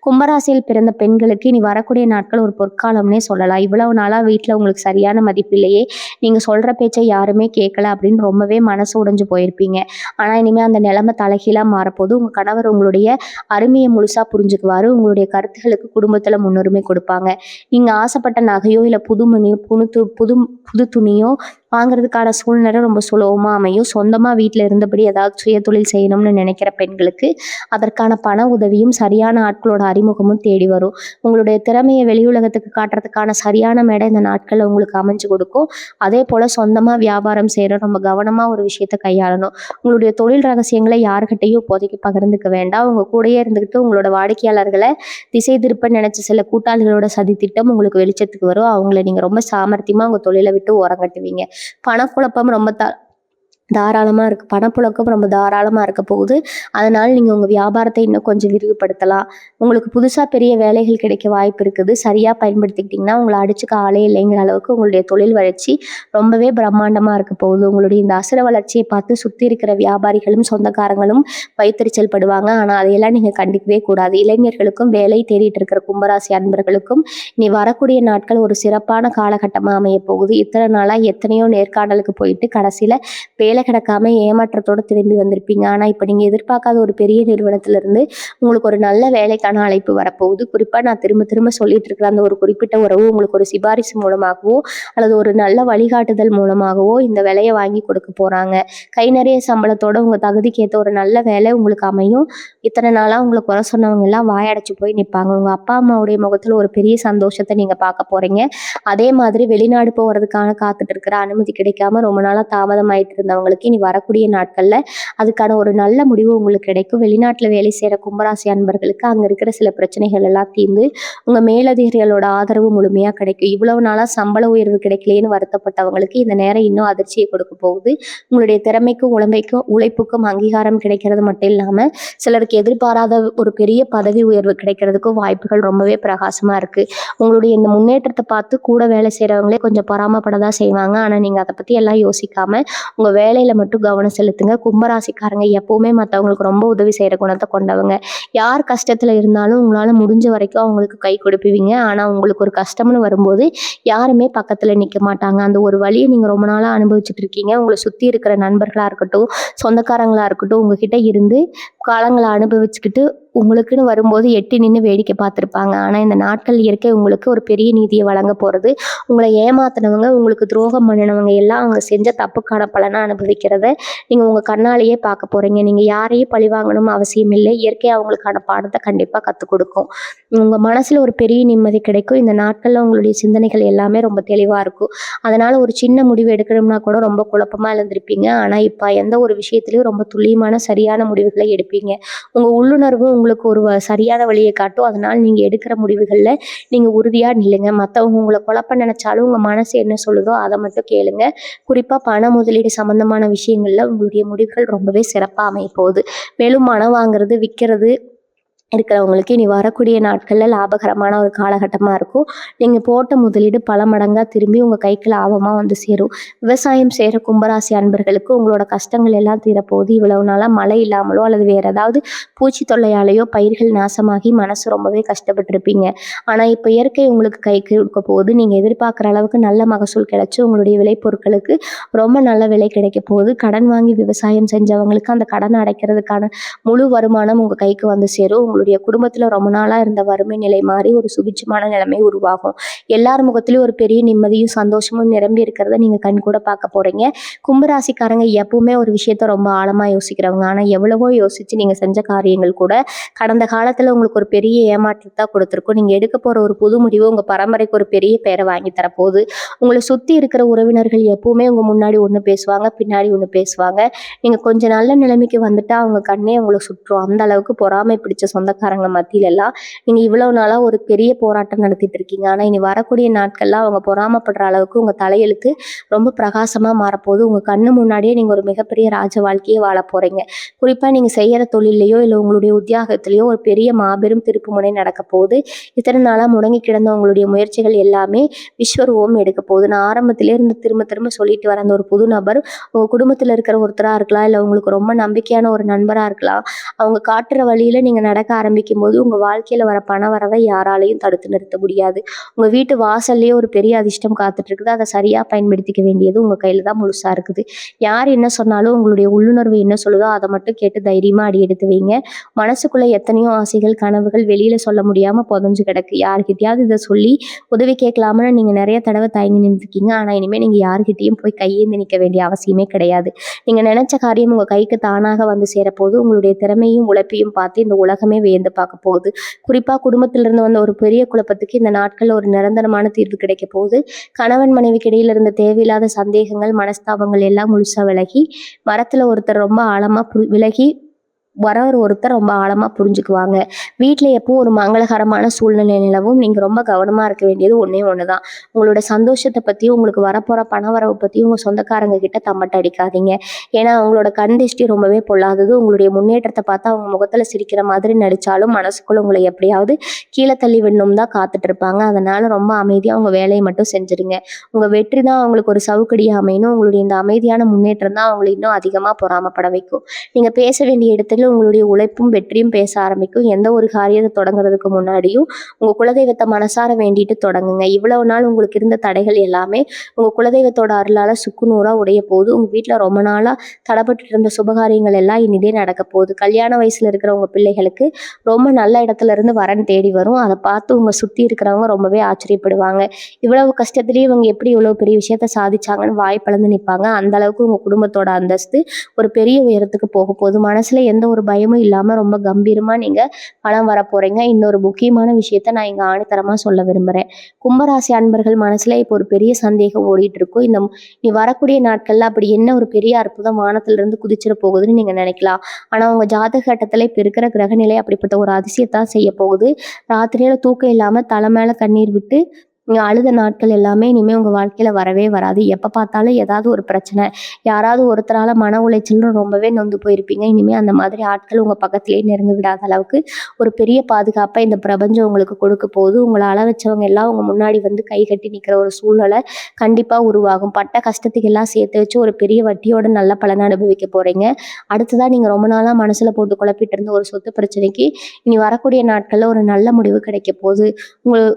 Speaker 1: கும்பராசியில் பிறந்த பெண்களுக்கு இனி வரக்கூடிய நாட்கள் ஒரு பொற்காலம்னே சொல்லலாம். இவ்வளவு நாளாக வீட்டில் உங்களுக்கு சரியான மதிப்பு இல்லையே, நீங்கள் சொல்கிற பேச்சை யாருமே கேட்கல அப்படின்னு ரொம்பவே மனசு உடைஞ்சு போயிருப்பீங்க. ஆனால் இனிமேல் அந்த நிலைமை தலைகீழாக மாறப்போது. உங்கள் கணவர் உங்களுடைய அருமையை முழுசாக புரிஞ்சுக்குவார். உங்களுடைய கருத்துக்களுக்கு குடும்பத்தில் முன்னுரிமை கொடுப்பாங்க. நீங்கள் ஆசைப்பட்ட நகையோ இல்லை புது துணியோ வாங்குறதுக்கான சூழ்நிலை ரொம்ப சுலபமாக அமையும். சொந்தமாக வீட்டில் இருந்தபடி ஏதாவது சுய தொழில் செய்யணும்னு நினைக்கிற பெண்களுக்கு அதற்கான பண உதவியும் சரியான ஆட்களோட அறிமுகமும் தேடி வரும். உங்களுடைய திறமையை வெளியுலகத்துக்கு காட்டுறதுக்கான சரியான மேடை இந்த நாட்களில் உங்களுக்கு அமைஞ்சு கொடுக்கும். அதே போல் சொந்தமாக வியாபாரம் செய்கிற ரொம்ப கவனமாக ஒரு விஷயத்தை கையாளணும். உங்களுடைய தொழில் ரகசியங்களை யாருக்கிட்டையும் இப்போதைக்கு பகிர்ந்துக்க வேண்டாம். உங்கள் கூடயே இருந்துக்கிட்டு உங்களோட வாடிக்கையாளர்களை திசை திருப்ப நினைச்ச சில கூட்டாளிகளோட சதித்திட்டம் உங்களுக்கு வெளிச்சத்துக்கு வரும். அவங்கள நீங்கள் ரொம்ப சாமர்த்தியமாக உங்கள் தொழிலை விட்டு ஓரங்கட்டுவீங்க. பணக்குழப்பம் ரொம்ப தாராளமா இருக்கு. பணப்புழக்கம் ரொம்ப தாராளமா இருக்க போகுது. அதனால நீங்க உங்க வியாபாரத்த இன்னும் கொஞ்சம் விரிவுபடுத்தலாம். உங்களுக்கு புதுசா பெரிய வேலைகள் கிடைக்க வாய்ப்பு இருக்குது. சரியா பயன்படுத்திக்கிட்டீங்கன்னா, உங்கள அடிச்சுக்க ஆளே இல்லைங்கிற அளவுக்கு உங்களுடைய தொழில் வளர்ச்சி ரொம்பவே பிரம்மாண்டமா இருக்க போகுது. உங்களுடைய இந்த அசுர வளர்ச்சிய பார்த்து சுத்தி இருக்கிற வியாபாரிகளும், சொந்தக்காரங்களும் வயித்தெரிச்சல் படுவாங்க. ஆனா, அதையெல்லாம் நீங்க கண்டுக்கவே கூடாது. இளைஞர்களுக்கும், வேலை தேடிட்டு இருக்கிற கும்பராசி அன்பர்களுக்கும் இனி வரக்கூடிய நாட்கள் ஒரு சிறப்பான காலகட்டமா அமையப் போகுது. இத்தன நாளா எத்தனையோ நேர்காணலுக்கு போயிட்டு கடைசியில வேலை கிடைக்காம ஏமாற்றத்தோட திரும்பி வந்திருப்பீங்க. ஆனா, இப்ப நீங்க எதிர்பார்க்காத ஒரு பெரிய நிறுவனத்திலிருந்து உங்களுக்கு ஒரு நல்ல வேலைக்கான அழைப்பு வரப்போகுது. குறிப்பா நான் திரும்ப திரும்ப சொல்லிட்டு இருக்கிற அந்த ஒரு குறிப்பிட்ட உறவு உங்களுக்கு ஒரு சிபாரிசு மூலமாகவோ, அல்லது ஒரு நல்ல வழிகாட்டுதல் மூலமாகவோ இந்த வேலைய வாங்கி கொடுக்க போறாங்க. கை நிறைய சம்பளத்தோட உங்க தகுதிக்கு ஏத்த ஒரு நல்ல வேலை உங்களுக்கு அமையும். இத்தனை நாளா உங்கள குறை சொன்னவங்க எல்லாம் வாயடைச்சு போய் நிப்பாங்க. உங்க அப்பா, அம்மாவுடைய முகத்துல ஒரு பெரிய சந்தோஷத்த நீங்க பார்க்க போறீங்க. அதே மாதிரி வெளிநாடு போறதுக்கான காத்துட்டு இருக்கிற அனுமதி கிடைக்காம ரொம்ப நாளா தாமதமாயிட்டு இருந்தவங்களுக்கு இனி வரக்கூடிய நாட்கள்ல அதுக்கான ஒரு நல்ல முடிவு உங்களுக்கு கிடைக்கும். வெளிநாட்டுல வேலை செய்யற கும்பராசி அன்பர்களுக்கு அங்க இருக்கிற சில பிரச்சனைகள் எல்லாம் தீர்ந்து உங்க மேலதிகாரிகளோட ஆதரவு முழுமையா கிடைக்கும். இவ்வளவு நாளா சம்பள உயர்வு கிடைக்கலையேன்னு வருத்தப்பட்டவங்களுக்கு இந்த நேரம் இன்னும் அதிர்ச்சியை கொடுக்க போகுது. உங்களுடைய திறமைக்கும் உழைப்புக்கும் அங்கீகாரம் கிடைக்கிறது மட்டும் இல்லாம சிலருக்கு எதிர்பாராத ஒரு பெரிய பதவி உயர்வு கிடைக்கிறதுக்கும் வாய்ப்புகள் ரொம்பவே பிரகாசமா இருக்கு. உங்களுடைய இந்த முன்னேற்றத்தை பார்த்து கூட வேலை செய்றவங்களே கொஞ்சம் பொறாமப்படதான் செய்வாங்க. ஆனா நீங்க அதை பத்தி எல்லாம் யோசிக்காம உங்க வேலையில மட்டும் கவனம் செலுத்துங்க. கும்பராசிக்காரங்க எப்பவுமே மத்தவங்களுக்கு ரொம்ப உதவி செய்யற குணத்தை கொண்டவங்க. யார் கஷ்டத்துல இருந்தாலும் உங்களால முடிஞ்ச வரைக்கும் அவங்களுக்கு கை கொடுப்பீங்க. ஆனா உங்களுக்கு ஒரு கஷ்டம்னு வரும்போது யாருமே பக்கத்துல நிக்க மாட்டாங்க. அந்த ஒரு வழியை நீங்க ரொம்ப நாளா அனுபவிச்சுட்டு இருக்கீங்க. உங்களை சுத்தி இருக்கிற நண்பர்களா இருக்கட்டும், சொந்தக்காரங்களா இருக்கட்டும், உங்ககிட்ட இருந்து காலங்களை அனுபவிச்சுக்கிட்டு உங்களுக்குன்னு வரும்போது எட்டி நின்று வேடிக்கை பார்த்துருப்பாங்க. ஆனா இந்த நாட்கள் இயற்கை உங்களுக்கு ஒரு பெரிய நீதியை வழங்க போறது. உங்களை ஏமாத்தினவங்க, உங்களுக்கு துரோகம் பண்ணினவங்க எல்லாம் அவங்க செஞ்ச தப்புக்கான பலனை அனுபவிக்கிறத நீங்க உங்க கண்ணாலேயே பார்க்க போறீங்க. நீங்க யாரையும் பழி வாங்கணும் அவசியம் இல்லை. இயற்கை அவங்களுக்கான பாடத்தை கண்டிப்பா கற்றுக் கொடுக்கும். உங்க மனசுல ஒரு பெரிய நிம்மதி கிடைக்கும். இந்த நாட்கள்ல உங்களுடைய சிந்தனைகள் எல்லாமே ரொம்ப தெளிவா இருக்கும். அதனால ஒரு சின்ன முடிவு எடுக்கணும்னா கூட ரொம்ப குழப்பமா இருந்திருப்பீங்க. ஆனா இப்ப எந்த ஒரு விஷயத்திலயும் ரொம்ப துல்லியமான சரியான முடிவுகளை எடுப்பீங்க. உங்க உள்ளுணர்வு உங்களுக்கு ஒரு சரியான வழியை காட்டும். அதனால நீங்க எடுக்கிற முடிவுகள்ல நீங்க உறுதியா நில்லுங்க. மத்தவங்க உங்களை குழப்ப நினைச்சாலும் உங்க மனசு என்ன சொல்லுதோ அதை மட்டும் கேளுங்க. குறிப்பா பண முதலீடு சம்பந்தமான விஷயங்கள்ல உங்களுடைய முடிவுகள் ரொம்பவே சிறப்பா அமைய போகுது. மேலும் மனம் வாங்குறது, விற்கிறது இருக்கிறவங்களுக்கு இனி வரக்கூடிய நாட்கள்ல லாபகரமான ஒரு காலகட்டமா இருக்கும். நீங்க போட்ட முதலீடு பல மடங்கா திரும்பி உங்க கைக்கு லாபமா வந்து சேரும். விவசாயம் செய்யற கும்பராசி அன்பர்களுக்கு உங்களோட கஷ்டங்கள் எல்லாம் தீரப்போகுது. இவ்வளவு நாளா மழை இல்லாமலோ அல்லது வேற ஏதாவது பூச்சி தொல்லையாலேயோ பயிர்கள் நாசமாகி மனசு ரொம்பவே கஷ்டப்பட்டிருப்பீங்க. ஆனா இப்ப இயற்கை உங்களுக்கு கைக்கு கொடுக்க போகுது. நீங்க எதிர்பார்க்குற அளவுக்கு நல்ல மகசூல் கிடைச்சு உங்களுடைய விளைபொருட்களுக்கு ரொம்ப நல்ல விலை கிடைக்க போகுது. கடன் வாங்கி விவசாயம் செஞ்சவங்களுக்கு அந்த கடனை அடைக்கிறதுக்கான முழு வருமானம் உங்க கைக்கு வந்து சேரும். உங்களுடைய குடும்பத்துல ரொம்ப நாளா இருந்த வறுமை நிலை மாறி ஒரு சுபிட்சமான நிலைமை உருவாகும். எல்லார் முகத்திலயும் ஒரு பெரிய நிம்மதியும் சந்தோஷமும் நிரம்பி இருக்கிறத நீங்க கண் கூட பார்க்க போறீங்க. கும்பராசிக்காரங்க எப்பவுமே ஒரு விஷயத்த ரொம்ப ஆழமா யோசிக்கிறவங்க. ஆனா எவ்வளவோ யோசிச்சு நீங்க செஞ்ச காரியங்கள் கூட கடந்த காலத்துல உங்களுக்கு ஒரு பெரிய ஏமாற்றத்தை கொடுத்துருக்கும். நீங்க எடுக்க போற ஒரு புது முடிவு உங்க பரம்பரைக்கு ஒரு பெரிய பெயரை வாங்கி தரப்போகுது. உங்களை சுத்தி இருக்கிற உறவினர்கள் எப்பவுமே உங்க முன்னாடி ஒண்ணு பேசுவாங்க, பின்னாடி ஒண்ணு பேசுவாங்க. நீங்க கொஞ்சம் நல்ல நிலைமைக்கு வந்துட்டா அவங்க கண்ணே உங்களை சுற்றும். அந்த அளவுக்கு பொறாமை பிடிச்ச சொந்தக்காரங்க மத்தியில எல்லாம் நீங்க இவ்வளவு நாளா ஒரு பெரிய போராட்டம் நடத்திட்டு இருக்கீங்க. ஆனா இனி வரக்கூடிய நாட்கள்ல அவங்க பொறாமப்படுற அளவுக்கு உங்க தலையெழுத்து ரொம்ப பிரகாசமா மாறப்போகுது. உங்க கண்ணு முன்னாடியே நீங்க ஒரு மிகப்பெரிய ராஜ வாழ்க்கையை வாழ போறீங்க. குறிப்பா நீங்க செய்யற தொழிலையோ இல்ல உங்களுடைய உத்தியோகத்திலேயோ ஒரு பெரிய மாபெரும் திருப்புமுனை நடக்க போகுது. இத்தனை நாளா முடங்கி கிடந்த உங்களுடைய முயற்சிகள் எல்லாமே விஸ்வரூபம் எடுக்க போகுது. நான் ஆரம்பத்திலே இருந்து திரும்ப திரும்ப சொல்லிட்டு வர அந்த ஒரு புது நபர் உங்க குடும்பத்துல இருக்கிற ஒருத்தரா இருக்கலாம், இல்ல உங்களுக்கு ரொம்ப நம்பிக்கையான ஒரு நண்பரா இருக்கலாம். அவங்க காட்டுற வழியில நீங்க நடக்க ஆரம்பிக்கும் போது உங்க வாழ்க்கையில வர பண வரவை யாராலையும் தடுத்து நிறுத்த முடியாது. உங்க வீட்டு வாசல்லையே ஒரு பெரிய அதிர்ஷ்டம் காத்துட்டு இருக்குது. அதை சரியா பயன்படுத்திக்க வேண்டியது உங்க கையில தான் முழுசா இருக்குது. யார் என்ன சொன்னாலும் உங்களுடைய உள்ளுணர்வு என்ன சொல்லுதோ அதை மட்டும் கேட்டு தைரியமா அடி எடுத்து வைங்க. மனசுக்குள்ள எத்தனையோ ஆசைகள், கனவுகள் வெளியில சொல்ல முடியாம புதஞ்சு கிடக்கு. யார்கிட்டயாவது இதை சொல்லி உதவி கேட்கலாம்னு நீங்க நிறைய தடவை தயங்கி நின்றுருக்கீங்க. ஆனா இனிமே நீங்க யார்கிட்டயும் போய் கையேந்தி நிற்க வேண்டிய அவசியமே கிடையாது. நீங்க நினைச்ச காரியம் உங்க கைக்கு தானாக வந்து சேரப்போது. உங்களுடைய திறமையும் உழைப்பையும் பார்த்து இந்த உலகமே வியந்து பார்க்க போகுது. குறிப்பா குடும்பத்திலிருந்து வந்த ஒரு பெரிய குழப்பத்துக்கு இந்த நாட்கள்ல ஒரு நிரந்தரமான தீர்வு கிடைக்க போகுது. கணவன் மனைவிக்கு இடையில இருந்த தேவையில்லாத சந்தேகங்கள், மனஸ்தாபங்கள் எல்லாம் முழுசா விலகி மரத்துல ஒருத்தர் ரொம்ப ஆழமா விலகி ஒருத்தர் ரொம்ப ஆழமாக புரிஞ்சுக்குவாங்க. வீட்டில் எப்பவும் ஒரு மங்களகரமான சூழ்நிலை நிலவும். நீங்கள் ரொம்ப கவனமாக இருக்க வேண்டியது ஒன்றே ஒன்று தான். உங்களோட சந்தோஷத்தை பற்றியும் உங்களுக்கு வரப்போகிற பண வரவு பற்றியும் உங்கள் சொந்தக்காரங்க கிட்ட தம்பட்ட அடிக்காதீங்க. ஏன்னா அவங்களோட கண் திருஷ்டி ரொம்பவே பொல்லாதது. உங்களுடைய முன்னேற்றத்தை பார்த்தா அவங்க முகத்தில் சிரிக்கிற மாதிரி நடித்தாலும் மனசுக்குள்ள உங்களை எப்படியாவது கீழே தள்ளி விடணும் தான் காத்துட்டு இருப்பாங்க. அதனால் ரொம்ப அமைதியாக உங்கள் வேலையை மட்டும் செஞ்சுருங்க. உங்கள் வெற்றி தான் அவங்களுக்கு ஒரு சவுக்கடியாக அமையணும். உங்களுடைய இந்த அமைதியான முன்னேற்றம் தான் அவங்களை இன்னும் அதிகமாக பொறாமப்பட வைக்கும். நீங்கள் பேச வேண்டிய இடத்துல உங்களுடைய உழைப்பும் வெற்றியும் பேச ஆரம்பிக்கும். எந்த ஒரு காரியத்தை தொடங்குறதுக்கு முன்னாடியும் உங்கள் குலதெய்வத்தை மனசார வேண்டிட்டு தொடங்குங்க. இவ்வளவு நாள் உங்களுக்கு இருந்த தடைகள் எல்லாமே உங்கள் குலதெய்வத்தோட அருளால் சுக்குநூறாக உடைய போகுது. உங்கள் வீட்டில் ரொம்ப நாளாக தடைப்பட்டு இருந்த சுபகாரியங்கள் எல்லாம் இனிதே நடக்க போகுது. கல்யாண வயசில் இருக்கிற உங்கள் பிள்ளைகளுக்கு ரொம்ப நல்ல இடத்துல இருந்து வரன் தேடி வரும். அதை பார்த்து உங்கள் சுற்றி இருக்கிறவங்க ரொம்பவே ஆச்சரியப்படுவாங்க. இவ்வளவு கஷ்டத்துலேயே இவங்க எப்படி இவ்வளோ பெரிய விஷயத்த சாதிச்சாங்கன்னு வாய் பிளந்து நிற்பாங்க. அந்த அளவுக்கு உங்கள் குடும்பத்தோட அந்தஸ்து ஒரு பெரிய உயரத்துக்கு போக போகுது. மனசில் எந்த ஒரு பயமும் இல்லாமல் ரொம்ப கம்பீரமாக நீங்கள் பணம் வர போகிறீங்க. இன்னொரு முக்கியமான விஷயத்த நான் இங்கே ஆணித்தரமாக சொல்ல விரும்புகிறேன். கும்பராசி அன்பர்கள் மனசில் இப்போ ஒரு பெரிய சந்தேகம் ஓடிட்டு இருக்கும். நீ வரக்கூடிய நாட்களில் அப்படி என்ன ஒரு பெரிய அற்புதம் வானத்திலிருந்து குதிச்சிட போகுதுன்னு நீங்கள் நினைக்கலாம். ஆனால் உங்கள் ஜாதக கட்டத்தில் இப்போ இருக்கிற கிரகநிலை அப்படிப்பட்ட ஒரு அதிசயத்தான் செய்ய போகுது. ராத்திரியில் தூக்கம் இல்லாமல் தலை மேலே கண்ணீர் விட்டு நீங்கள் அழுத நாட்கள் எல்லாமே இனிமேல் உங்கள் வாழ்க்கையில் வரவே வராது. எப்போ பார்த்தாலும் ஏதாவது ஒரு பிரச்சனை, யாராவது ஒருத்தரால் மன உளைச்சல்னு ரொம்பவே நொந்து போயிருப்பீங்க. இனிமேல் அந்த மாதிரி ஆட்கள் உங்கள் பக்கத்திலே நெருங்க விடாத அளவுக்கு ஒரு பெரிய பாதுகாப்பை இந்த பிரபஞ்சம் உங்களுக்கு கொடுக்க போகுது. உங்களை அள வச்சவங்க எல்லாம் உங்கள் முன்னாடி வந்து கை கட்டி நிற்கிற ஒரு சூழ்நிலை கண்டிப்பாக உருவாகும். பட்ட கஷ்டத்துக்கு எல்லாம் சேர்த்து வச்சு ஒரு பெரிய வட்டியோட நல்ல பலனை அனுபவிக்க போகிறீங்க. அடுத்ததாக நீங்கள் ரொம்ப நாளாக மனசில் போட்டு குழப்பிட்டு இருந்த ஒரு சொத்து பிரச்சனைக்கு இனி வரக்கூடிய நாட்களில் ஒரு நல்ல முடிவு கிடைக்க போகுது. உங்கள்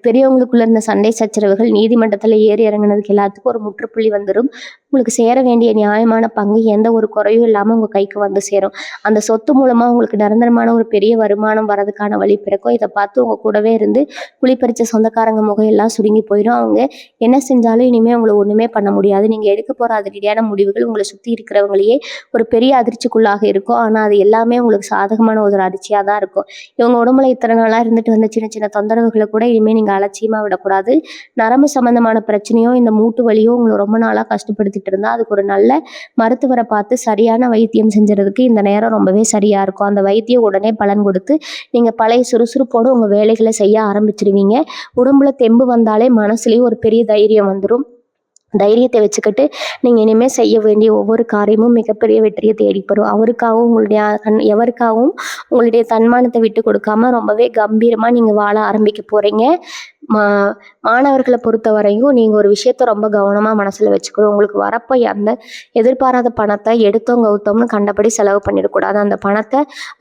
Speaker 1: பெரியவங்களுக்குள்ள இருந்த சண்டை சச்சரவுகள் நீதிமன்றத்தில் ஏறி இறங்கினதுக்கு எல்லாத்துக்கும் ஒரு முற்றுப்புள்ளி வந்துடும். உங்களுக்கு சேர வேண்டிய நியாயமான பங்கு எந்த ஒரு குறையும் இல்லாமல் உங்கள் கைக்கு வந்து சேரும். அந்த சொத்து மூலமாக உங்களுக்கு நிரந்தரமான ஒரு பெரிய வருமானம் வரதுக்கான வழி பிறக்கும். இதை பார்த்து உங்கள் கூடவே இருந்து குளிப்பறிச்ச சொந்தக்காரங்க முகையெல்லாம் சுருங்கி போயிடும். அவங்க என்ன செஞ்சாலும் இனிமேல் உங்களை ஒன்றுமே பண்ண முடியாது. நீங்கள் எடுக்க போகிற அதிரடியான முடிவுகள் உங்களை சுற்றி இருக்கிறவங்களையே ஒரு பெரிய அதிர்ச்சிக்குள்ளாக இருக்கும். ஆனால் அது எல்லாமே உங்களுக்கு சாதகமான ஒரு அதிர்ச்சியாக தான் இருக்கும். இவங்க உடம்புல இத்தனை நாளாக இருந்துட்டு வந்த சின்ன சின்ன தொந்தரவுகளை கூட இனிமேல் நீங்கள் அலட்சியமாக விடக்கூடாது. நரம்பு சம்பந்தமான பிரச்சனையோ இந்த மூட்டு வலியோ உங்களை ரொம்ப நாளாக கஷ்டப்படுத்திட்டு இருந்தால் அதுக்கு ஒரு நல்ல மருத்துவரை பார்த்து சரியான வைத்தியம் செஞ்சுறதுக்கு இந்த நேரம் ரொம்பவே சரியாக இருக்கும். அந்த வைத்தியம் உடனே பலன் கொடுத்து நீங்கள் பழைய சுறுசுறுப்போடு உங்கள் வேலைகளை செய்ய ஆரம்பிச்சிருவீங்க. உடம்புல தெம்பு வந்தாலே மனசுலேயும் ஒரு பெரிய தைரியம் வந்துடும். தைரியத்தை வச்சுக்கிட்டு நீங்கள் இனிமேல் செய்ய வேண்டிய ஒவ்வொரு காரியமும் மிகப்பெரிய வெற்றியை தேடிப்படும். அவருக்காகவும் எவருக்காகவும் உங்களுடைய தன்மானத்தை விட்டு கொடுக்காம ரொம்பவே கம்பீரமாக நீங்கள் வாழ ஆரம்பிக்க போகிறீங்க. மாணவர்களை பொறுத்த வரையும் நீங்கள் ஒரு விஷயத்த ரொம்ப கவனமாக மனசில் வச்சுக்கணும். உங்களுக்கு வரப்போ அந்த எதிர்பாராத பணத்தை எடுத்தோம் கவுத்தோம்னு கண்டபடி செலவு பண்ணிடக்கூடாது. அந்த பணத்தை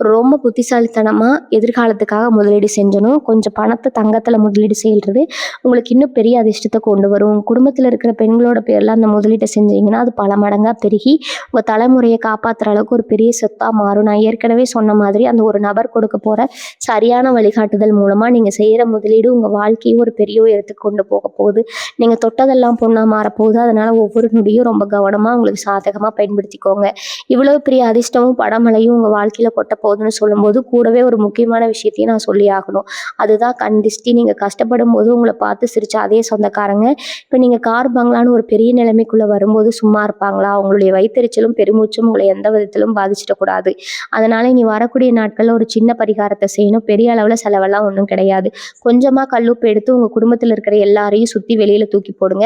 Speaker 1: ரொம்ப புத்திசாலித்தனமாக எதிர்காலத்துக்காக முதலீடு செஞ்சணும். கொஞ்சம் பணத்தை தங்கத்தில் முதலீடு செய்கிறது உங்களுக்கு இன்னும் பெரிய அதிர்ஷ்டத்தை கொண்டு வரும். குடும்பத்தில் இருக்கிற பெண்களோட பேரில் அந்த முதலீட்டை செஞ்சீங்கன்னா அது பல மடங்காக பெருகி உங்கள் தலைமுறையை காப்பாற்றுற அளவுக்கு ஒரு பெரிய சொத்தாக மாறும். நான் ஏற்கனவே சொன்ன மாதிரி அந்த ஒரு நபர் கொடுக்க போகிற சரியான வழிகாட்டுதல் மூலமாக நீங்கள் செய்கிற முதலீடு உங்கள் வாழ்க்கையை ஒரு பெரிய உயரத்துக்கு கொண்டு போக போகுது. நீங்கள் தொட்டதெல்லாம் பொண்ணாக மாறப்போகுது. அதனால் ஒவ்வொரு நொடியும் ரொம்ப கவனமாக உங்களுக்கு சாதகமாக பயன்படுத்திக்கோங்க. இவ்வளவு பெரிய அதிர்ஷ்டமும் படமழையும் உங்கள் வாழ்க்கையில் கொட்ட போகுதுன்னு சொல்லும்போது கூடவே ஒரு முக்கியமான விஷயத்தையும் நான் சொல்லி ஆகணும். அதுதான் கண் திஷ்டி. நீங்கள் கஷ்டப்படும் போது உங்களை பார்த்து சிரிச்ச அதே சொந்தக்காரங்க இப்போ நீங்கள் கார் பங்களான்னு ஒரு பெரிய நிலைமைக்குள்ளே வரும்போது சும்மா இருப்பாங்களா? அவங்களுடைய வயிற்றெரிச்சலும் பெருமூச்சும் உங்களை எந்த விதத்திலும் பாதிச்சிடக்கூடாது. அதனால் இனி வரக்கூடிய நாட்களில் ஒரு சின்ன பரிகாரத்தை செய்யணும். பெரிய அளவில் செலவெல்லாம் ஒன்றும் கிடையாது. கொஞ்சமாக கல்லுப்பு எடுத்து உங்கள் குடும்பத்தில் இருக்கிற எல்லாரையும் சுற்றி வெளியில் தூக்கி போடுங்க.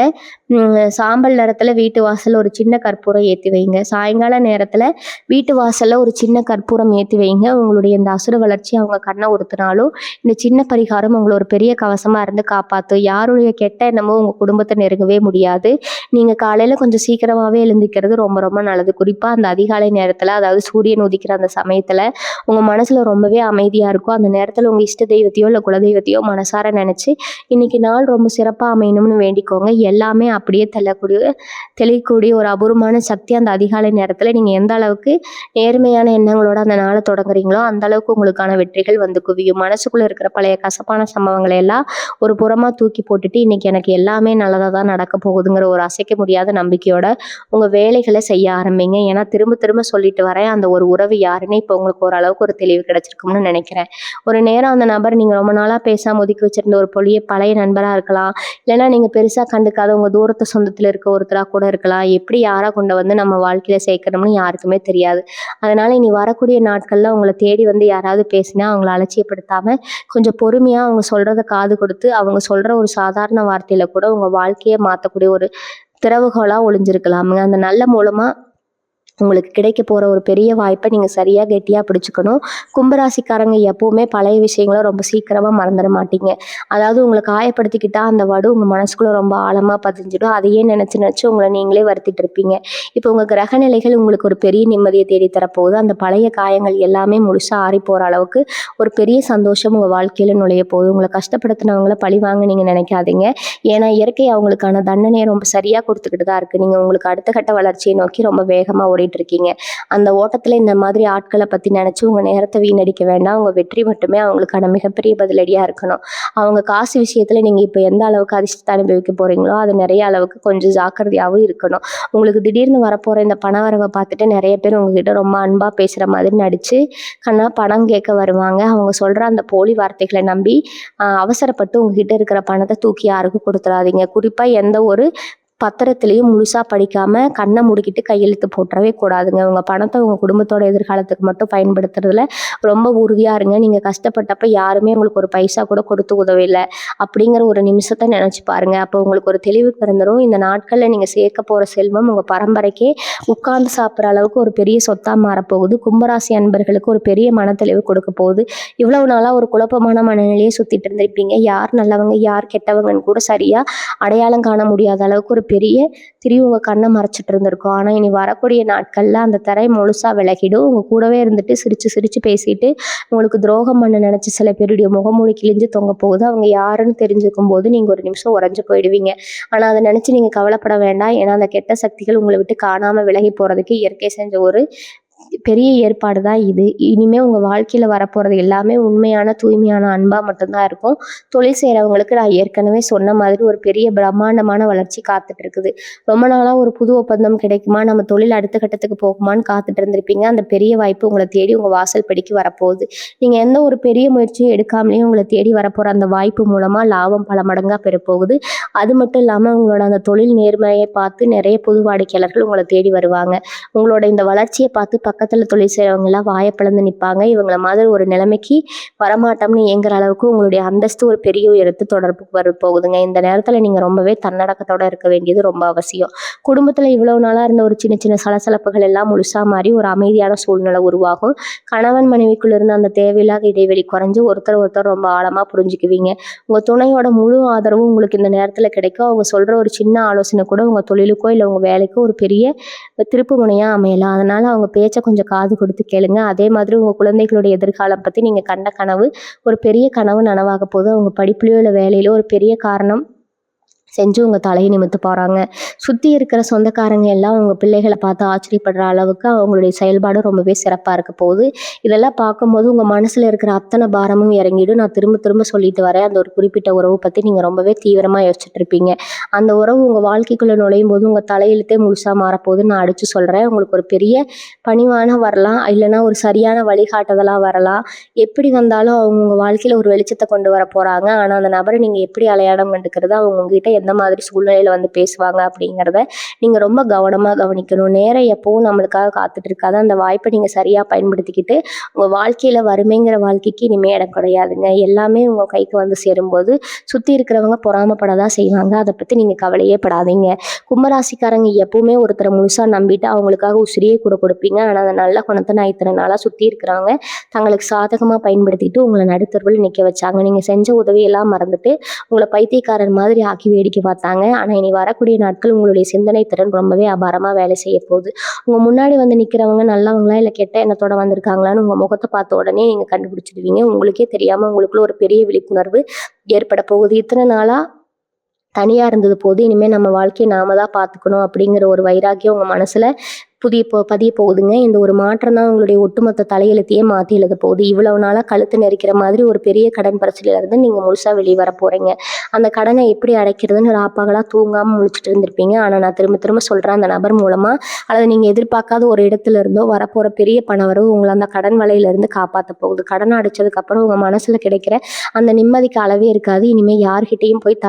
Speaker 1: சாம்பல் நேரத்தில் வீட்டு வாசலில் ஒரு சின்ன கற்பூரம் ஏற்றி வைங்க. சாயங்கால நேரத்தில் வீட்டு வாசலில் ஒரு சின்ன கற்பூரம் ஏற்றி வைங்க. உங்களுடைய இந்த அசுர வளர்ச்சி அவங்க கண்ணை உறுத்தினாலும் இந்த சின்ன பரிகாரம் உங்களை ஒரு பெரிய கவசமாக இருந்து காப்பாற்றும். யாருடைய கெட்ட எண்ணமோ உங்கள் குடும்பத்தை நெருங்கவே முடியாது. நீங்கள் காலையில் கொஞ்சம் சீக்கிரமாகவே எழுந்திக்கிறது ரொம்ப ரொம்ப நல்லது. குறிப்பாக அந்த அதிகாலை நேரத்தில், அதாவது சூரியன் உதிக்கிற அந்த சமயத்தில் உங்கள் மனசில் ரொம்பவே அமைதியாக இருக்கும். அந்த நேரத்தில் உங்கள் இஷ்ட தெய்வத்தையோ இல்லை குலதெய்வத்தையோ மனசார நினச்சி இன்னைக்கு நாள் ரொம்ப சிறப்பாக அமையணும்னு வேண்டிக்கோங்க. எல்லாமே அப்படியே தெளியக்கூடிய ஒரு அபூர்வமான சக்தி அந்த அதிகாலை நேரத்தில் நீங்கள் எந்த அளவுக்கு நேர்மையான எண்ணங்களோட அந்த நாளை தொடங்குறீங்களோ அந்த அளவுக்கு உங்களுக்கான வெற்றிகள் வந்து குவியும். மனசுக்குள்ளே இருக்கிற பழைய கசப்பான சம்பவங்களை எல்லாம் ஒரு புறமாக தூக்கி போட்டுட்டு இன்னைக்கு எனக்கு எல்லாமே நல்லதாக தான் நடக்க போகுதுங்கிற ஒரு அசைக்க முடியாத நம்பிக்கையோட உங்கள் வேலைகளை செய்ய ஆரம்பிங்க. ஏன்னா திரும்ப திரும்ப சொல்லிட்டு வரேன், அந்த ஒரு உறவு யாருன்னு இப்போ உங்களுக்கு ஓரளவுக்கு ஒரு தெளிவு கிடைச்சிருக்கும்னு நினைக்கிறேன். ஒரு நேரம் அந்த நபர் நீங்கள் ரொம்ப நாளாக பேசாமல் ஒதுக்கி வச்சிருந்த ஒரு பொழிய வரக்கூடிய பழைய நண்பராக இருக்கலாம், இல்லைன்னா நீங்கள் பெருசாக கண்டுக்காத உங்கள் தூரத்து சொந்தத்தில் இருக்க ஒருத்தராக கூட இருக்கலாம். எப்படி யாரை கொண்டு வந்து நம்ம வாழ்க்கையில் சேர்க்கணும்னு யாருக்குமே தெரியாது. அதனால் இனி வரக்கூடிய நாட்களில் உங்களை தேடி வந்து யாராவது பேசினா அவங்கள அலட்சியப்படுத்தாமல் கொஞ்சம் பொறுமையாக அவங்க சொல்கிறத காது கொடுத்து அவங்க சொல்கிற ஒரு சாதாரண வார்த்தையில் கூட உங்கள் வாழ்க்கையை மாற்றக்கூடிய ஒரு திறவுகோலா ஒளிஞ்சிருக்கலாமுங்க. அந்த நல்ல மூலமா உங்களுக்கு கிடைக்க போற ஒரு பெரிய வாய்ப்பை நீங்க சரியா கெட்டியா பிடிச்சுக்கணும். கும்பராசிக்காரங்க எப்பவுமே பழைய விஷயங்கள ரொம்ப சீக்கிரமா மறந்துட மாட்டீங்க. அதாவது உங்கள காயப்படுத்திக்கிட்டா அந்த வடு உங்க மனசுக்குள்ள ரொம்ப ஆழமா பதிஞ்சிடும். அதையே நினைச்சு நினைச்சு உங்கள நீங்களே வருத்திட்டு இருப்பீங்க. இப்போ உங்க கிரக நிலைகள் உங்களுக்கு ஒரு பெரிய நிம்மதியை தேடி தரப்போகுது. அந்த பழைய காயங்கள் எல்லாமே முழுசா ஆறி போற அளவுக்கு ஒரு பெரிய சந்தோஷம் உங்க வாழ்க்கையில நுழைய போகுது. உங்களை கஷ்டப்படுத்தினவங்கள பழி வாங்க நீங்க நினைக்காதீங்க. ஏன்னா இயற்கை அவங்களுக்கான தண்டனையை ரொம்ப சரியா கொடுத்துக்கிட்டு தான் இருக்கு. நீங்க உங்களுக்கு அடுத்த கட்ட வளர்ச்சியை நோக்கி ரொம்ப வேகமா ஓடிட்டு இருக்கீங்க. அந்த ஓட்டத்துல இந்த மாதிரி ஆட்களை பத்தி நினைச்சு உங்க நேரத்தை வீணடிக்க வேண்டாம். உங்க வெற்றி மட்டுமே அவங்களுக்கான மிகப்பெரிய பதிலடியா இருக்கணும். அவங்க காசு விஷயத்துல நீங்க இப்ப எந்த அளவுக்கு அதிர்ஷ்டத்தை அனுபவிக்க போறீங்களோ அது நிறைய அளவுக்கு கொஞ்சம் ஜாக்கிரதையாவும் இருக்கணும். உங்களுக்கு திடீர்னு வரப்போற இந்த பண வரவை பார்த்துட்டு நிறைய பேர் உங்ககிட்ட ரொம்ப அன்பா பேசுற மாதிரி நடிச்சு பணம் கேட்க வருவாங்க. அவங்க சொல்ற அந்த போலி வார்த்தைகளை நம்பி அவசரப்பட்டு உங்ககிட்ட இருக்கிற பணத்தை தூக்கி யாருக்கும் கொடுத்துடாதீங்க. குறிப்பா எந்த ஒரு பத்திரத்திலையும் முழுசா படிக்காம கண்ணை மூடிக்கிட்டு கையெழுத்து போட்டுறவே கூடாதுங்க. உங்க பணத்தை உங்க குடும்பத்தோட எதிர்காலத்துக்கு மட்டும் பயன்படுத்துறதுல ரொம்ப உறுதியா இருங்க. நீங்க கஷ்டப்பட்டப்ப யாருமே உங்களுக்கு ஒரு பைசா கூட கொடுத்து உதவில்லை அப்படிங்கிற ஒரு நிமிஷத்தை நினைச்சு பாருங்க. அப்போ உங்களுக்கு ஒரு தெளிவு பிறந்துடும். இந்த நாட்கள்ல நீங்க சேர்க்க போற செல்வம் உங்க பரம்பரைக்கே உட்கார்ந்து சாப்பிட்ற அளவுக்கு ஒரு பெரிய சொத்தா மாறப்போகுது. கும்பராசி அன்பர்களுக்கு ஒரு பெரிய மனத்தெளிவு கொடுக்க போகுது. இவ்வளவு நாளா ஒரு குழப்பமான மனநிலையே சுத்திட்டு இருந்திருப்பீங்க. யார் நல்லவங்க யார் கெட்டவங்கன்னு கூட சரியா அடையாளம் காண முடியாத அளவுக்கு ஒரு பெரிய திரி உங்க கண்ணை மறைச்சிட்டு இருந்திருக்கும். ஆனா இனி வரக்கூடிய நாட்கள்ல அந்த திரை முழுசா விலகிடும். உங்க கூடவே இருந்துட்டு சிரிச்சு சிரிச்சு பேசிட்டு உங்களுக்கு துரோகம் பண்ண நினைச்சு சில பேருடைய முகமூடி கிழிஞ்சு தொங்க போகுது. அவங்க யாருன்னு தெரிஞ்சுக்கும் போது நீங்க ஒரு நிமிஷம் உறைஞ்சு போயிடுவீங்க. ஆனா அதை நினைச்சு நீங்க கவலைப்பட வேண்டாம். ஏன்னா அந்த கெட்ட சக்திகள் உங்களை விட்டு காணாம விலகி போறதுக்கு இயற்கை செஞ்ச ஒரு பெரிய ஏற்பாடு தான் இது. இனிமே உங்க வாழ்க்கையில வரப்போறது எல்லாமே உண்மையான தூய்மையான அன்பா மட்டும்தான் இருக்கும். தொழில் செய்யறவங்களுக்கு நான் ஏற்கனவே சொன்ன மாதிரி ஒரு பெரிய பிரம்மாண்டமான வளர்ச்சி காத்துட்டு இருக்குது. ரொம்ப நாளா ஒரு புது ஒப்பந்தம் கிடைக்குமா, நம்ம தொழில் அடுத்த கட்டத்துக்கு போகுமான்னு காத்துட்டு இருந்திருப்பீங்க. அந்த பெரிய வாய்ப்பு உங்களை தேடி உங்க வாசல் படிக்கு வரப்போகுது. நீங்க எந்த ஒரு பெரிய முயற்சியும் எடுக்காமலேயே உங்களை தேடி வரப்போற அந்த வாய்ப்பு மூலமா லாபம் பல மடங்கா பெறப்போகுது. அது மட்டும் இல்லாம உங்களோட அந்த தொழில் நேர்மையை பார்த்து நிறைய புது வாடிக்கையாளர்கள் உங்களை தேடி வருவாங்க. உங்களோட இந்த வளர்ச்சியை பார்த்து பக்கத்துல தொழில் செய்றவங்க எல்லாம் வாயை பிளந்து நிற்பாங்க. இவங்கள மாதிரி ஒரு நிலைமைக்கு வரமாட்டோம்னு ஏங்குற அளவுக்கு உங்களுடைய அந்தஸ்து ஒரு பெரிய உயரத்து தொடர்புக்கு வர போகுதுங்க. இந்த நேரத்துல நீங்க ரொம்பவே தன்னடக்கத்தோட இருக்க வேண்டியது ரொம்ப அவசியம். குடும்பத்துல இவ்வளவு நாளா இருந்த ஒரு சின்ன சின்ன சலசலப்புகள் எல்லாம் முழுசா மாறி ஒரு அமைதியான சூழ்நிலை உருவாகும். கணவன் மனைவிக்குள்ள இருந்த அந்த தேவையில்லாத இடைவெளி குறைஞ்சு ஒருத்தர் ஒருத்தர் ரொம்ப ஆழமா புரிஞ்சுக்குவீங்க. உங்க துணையோட முழு ஆதரவும் உங்களுக்கு இந்த நேரத்துல கிடைக்கும். அவங்க சொல்ற ஒரு சின்ன ஆலோசனை கூட உங்க தொழிலுக்கோ இல்லை உங்க வேலைக்கோ ஒரு பெரிய திருப்பு முனையா அமையலாம். அதனால அவங்க பேச்சை கொஞ்சம் காது கொடுத்து கேளுங்க. அதே மாதிரி உங்க குழந்தைகளுடைய எதிர்காலம் பத்தி நீங்க கண்ட கனவு ஒரு பெரிய கனவு நனவாக போது. அவங்க படிப்புலையோ இல்லை வேலையிலோ ஒரு பெரிய காரணம் செஞ்சு உங்க தலையை நிமித்து போறாங்க. சுத்தி இருக்கிற சொந்தக்காரங்க எல்லாம் உங்க பிள்ளைகளை பார்த்து ஆச்சரியப்படுற அளவுக்கு அவங்களுடைய செயல்பாடு ரொம்பவே சிறப்பா இருக்க போகுது. இதெல்லாம் பார்க்கும்போது உங்க மனசுல இருக்கிற அத்தனை பாரமும் இறங்கிடும். நான் திரும்ப திரும்ப சொல்லிட்டு வரேன், அந்த ஒரு குறிப்பிட்ட உறவு பத்தி நீங்க ரொம்பவே தீவிரமா யோசிச்சுட்டு இருப்பீங்க. அந்த உறவு உங்க வாழ்க்கைக்குள்ள நுழையும் போது உங்க தலையெழுத்தே முழுசா மாறப்போகுது. நான் அடிச்சு சொல்றேன். உங்களுக்கு ஒரு பெரிய பணிவான வரலாம், இல்லைன்னா ஒரு சரியான வழிகாட்டுதலா வரலாம். எப்படி வந்தாலும் அவங்க உங்க வாழ்க்கையில ஒரு வெளிச்சத்தை கொண்டு வர போறாங்க. ஆனா அந்த நபரை நீங்க எப்படி அடையாளம் கண்டுக்கிறது, அவங்க உங்ககிட்ட எந்த மாதிரி சூழ்நிலையில வந்து பேசுவாங்க அப்படிங்கிறத நீங்க ரொம்ப கவனமா கவனிக்கணும். நேரம் எப்பவும் நம்மளுக்காக காத்துட்டு இருக்காது. அந்த வாய்ப்பை நீங்க சரியா பயன்படுத்திக்கிட்டு உங்க வாழ்க்கையில வறுமைங்கிற வாழ்க்கைக்கு இனிமே இடம் கிடையாதுங்க. எல்லாமே உங்க கைக்கு வந்து சேரும்போது சுத்தி இருக்கிறவங்க பொறாமப்படதான் செய்வாங்க. அதை பத்தி நீங்க கவலையே படாதீங்க. கும்பராசிக்காரங்க எப்பவுமே ஒருத்தரை முழுசா நம்பிட்டு அவங்களுக்காக உசிரியே கூட கொடுப்பீங்க. ஆனா அந்த நல்ல குணத்தை நான் இத்தனை நாளா சுத்தி இருக்கிறவங்க தங்களுக்கு சாதகமா பயன்படுத்திட்டு உங்களை நடுத்தருவில் நிக்க வச்சாங்க. நீங்க செஞ்ச உதவியெல்லாம் மறந்துட்டு உங்களை பைத்தியக்காரர் மாதிரி ஆக்கி வேடிக்கை பார்த்தாங்க. ஆனா இனி வரக்கூடிய நாட்கள் உங்களுடைய சிந்தனை திறன் ரொம்பவே அபாரமா வேலை செய்ய போகுது. உங்க முன்னாடி வந்து நிக்கிறவங்க நல்லவங்களா இல்ல கெட்ட எண்ணத்தோட வந்திருக்காங்களான்னு உங்க முகத்தை பார்த்த உடனே நீங்க கண்டுபிடிச்சிடுவீங்க. உங்களுக்கே தெரியாம உங்களுக்குள்ள ஒரு பெரிய விழிப்புணர்வு ஏற்பட போகுது. இத்தனை நாளா தனியா இருந்தது போது இனிமே நம்ம வாழ்க்கையை நாம தான் பார்த்துக்கணும் அப்படிங்கிற ஒரு வைராக்கியம் உங்க மனசுல பதிய போகுதுங்க. இந்த ஒரு மாற்றம் தான் உங்களுடைய ஒட்டுமொத்த தலையெழுத்தையே மாத்தி எழுத போகுது. இவ்வளவு நாளா கழுத்து நெரிக்கிற மாதிரி ஒரு பெரிய கடன் பிரச்சனையிலருந்து நீங்க முழுசா வெளிய வர போறீங்க. அந்த கடனை எப்படி அடைக்கிறதுன்னு ராப்பகலா தூங்காம முழிச்சுட்டு இருந்திருப்பீங்க. ஆனா நான் திரும்ப திரும்ப சொல்றேன், அந்த நபர் மூலமா அல்லது நீங்க எதிர்பார்க்காத ஒரு இடத்துல இருந்தோ வரப்போற பெரிய பணவரவு உங்கள அந்த கடன் வலையிலிருந்து காப்பாத்த போகுது. கடன அடைச்சதுக்கு அப்புறம் உங்க மனசுல கிடைக்கிற அந்த நிம்மதிக்கு அளவே இருக்காது. இனிமே யார்கிட்டயும் போய்